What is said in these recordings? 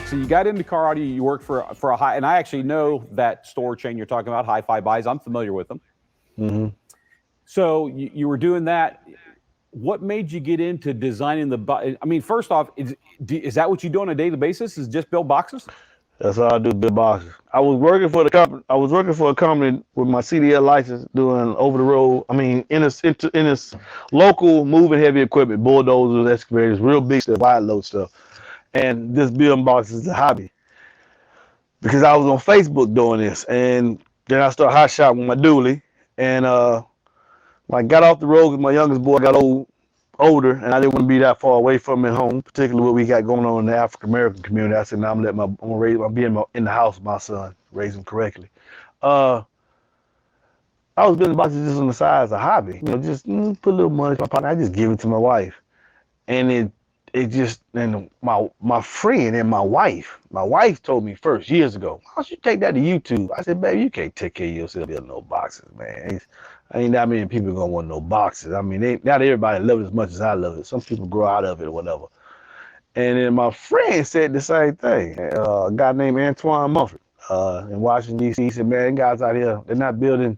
So you got into car audio. You worked for a high, and I actually know that store chain you're talking about, Hi-Fi Buys. I'm familiar with them. Mm-hmm. So you were doing that. What made you get into designing the? I mean, first off, is that what you do on a daily basis? Is just build boxes? That's all I do, build boxes. I was working for the company. I was working for a company with my CDL license, doing over the road. I mean, in a local moving heavy equipment, bulldozers, excavators, real big stuff, wide load stuff. And this building boxes is a hobby because I was on Facebook doing this, and then I started hot shot with my dually, and when I got off the road because my youngest boy got older, and I didn't want to be that far away from him at home, particularly what we got going on in the African American community. I said, "Now I'm gonna raise, I'm being in the house with my son, raise him correctly." I was building boxes just on the side as a hobby, just put a little money in my pocket. I just give it to my wife, and it just, and my friend and my wife told me first years ago, "Why don't you take that to YouTube?" I said, "Baby, you can't take care of yourself building no boxes, man. Ain't that many people gonna want no boxes. I mean, not everybody love it as much as I love it. Some people grow out of it or whatever." And then my friend said the same thing. A guy named Antoine Mumford in Washington, D.C. He said, "Man, guys out here, they're not building,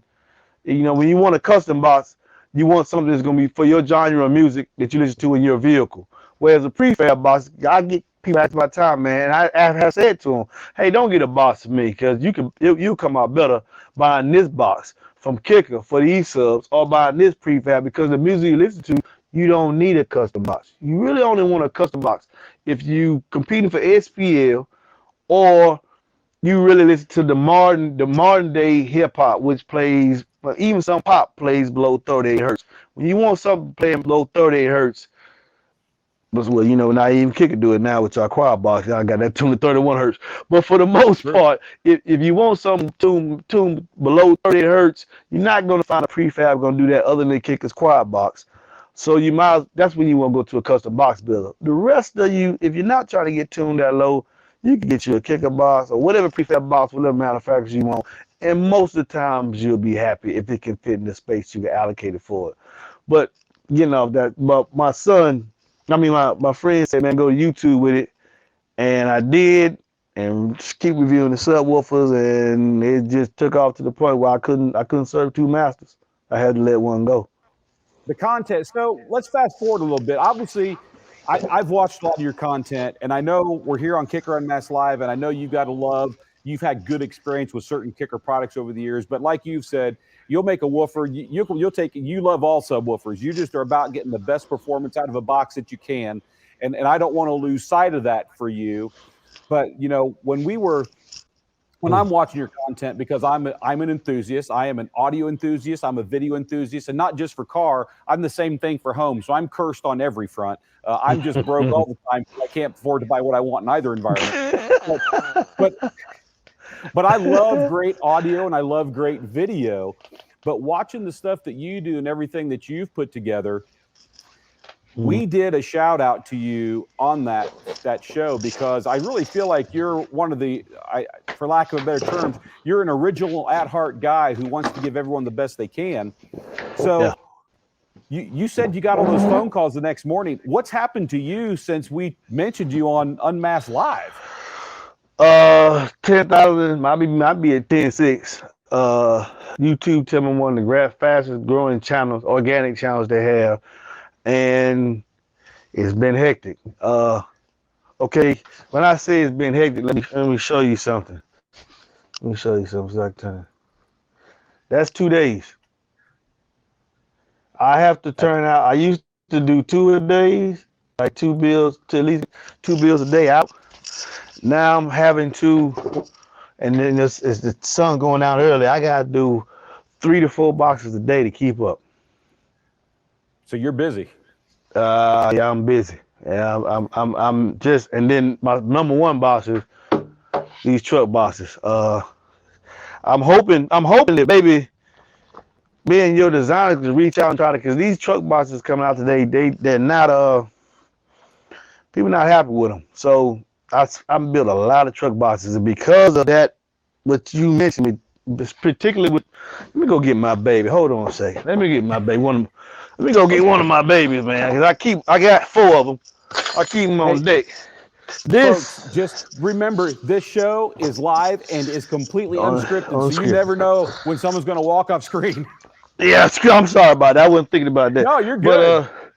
when you want a custom box, you want something that's going to be for your genre of music that you listen to in your vehicle. Whereas a prefab box, I get people after my time, man, and I have said to them, hey, don't get a box for me because you'll come out better buying this box from KICKER for these subs or buying this prefab because the music you listen to, you don't need a custom box. You really only want a custom box if you competing for SPL or you really listen to the modern day hip hop, which plays, but even some pop plays below 38 hertz. When you want something playing below 38 hertz, but well, not even KICKER do it now with our quad box. I got that tuned to 31 hertz. But for the most part, if you want something tuned below 38 hertz, you're not going to find a prefab going to do that other than KICKER's quad box. So that's when you want to go to a custom box builder. The rest of you, if you're not trying to get tuned that low, you can get you a KICKER box or whatever prefab box, whatever manufacturers you want. And most of the times you'll be happy if it can fit in the space you can allocate it for it. But but my friend said, man, go to YouTube with it. And I did, and just keep reviewing the subwoofers, and it just took off to the point where I couldn't serve two masters. I had to let one go. The content. So let's fast forward a little bit. Obviously, I've watched a lot of your content, and I know we're here on KICKER Unmasked Live, and I know you've had good experience with certain KICKER products over the years. But like you've said, you'll make a woofer. You love all subwoofers. You just are about getting the best performance out of a box that you can, and I don't want to lose sight of that for you. But when I'm watching your content, because I'm an enthusiast, I am an audio enthusiast, I'm a video enthusiast, and not just for car, I'm the same thing for home. So I'm cursed on every front. I'm just broke all the time. I can't afford to buy what I want in either environment. But I love great audio and I love great video. But watching the stuff that you do and everything that you've put together, we did a shout out to you on that show because I really feel like you're one of the, for lack of a better term, you're an original at heart guy who wants to give everyone the best they can. So you said you got all those phone calls the next morning. What's happened to you since we mentioned you on Unmasked Live? 10,000, might be at 10.6. YouTube tell me one of the fastest growing channels, organic channels they have. And it's been hectic. Okay, when I say it's been hectic, let me show you something. Let me show you something. That's 2 days. I have to turn out. I used to do 2 a day, like 2 bills, to at least 2 bills a day out. Now I'm having to, and then it's the sun going down early. I gotta do 3 to 4 boxes a day to keep up. So you're busy. Yeah, I'm busy. Yeah, I'm just, and then my number one boxes, these truck boxes. I'm hoping that maybe me and your designers can reach out and try to, because these truck boxes coming out today, they're not people not happy with them. So I'm built a lot of truck boxes, and because of that, what you mentioned, particularly with, let me go get my baby. Hold on a second. Let me get my baby. Let me go get one of my babies, man. Cause I got 4 of them. I keep them on deck. Folks, just remember this show is live and is completely unscripted, so you never know when someone's going to walk off screen. Yeah, I'm sorry about that. I wasn't thinking about that. No, you're good. But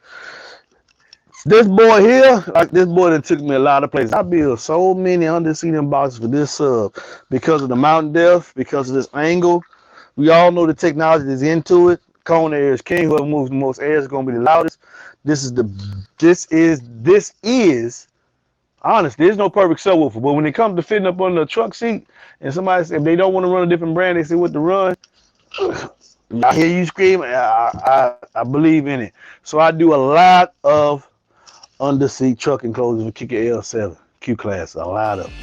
this boy here, like this boy that took me a lot of places. I built so many under-seating boxes for this sub because of the mountain depth, because of this angle. We all know the technology that's into it. Cone air is king. Whoever moves the most air is going to be the loudest. This is honest. There's no perfect subwoofer, but when it comes to fitting up on the truck seat, and somebody says if they don't want to run a different brand, they say what to run. I hear you scream. I believe in it. So I do a lot of under-seat truck enclosures with KICKER L7 Q class. A lot of them.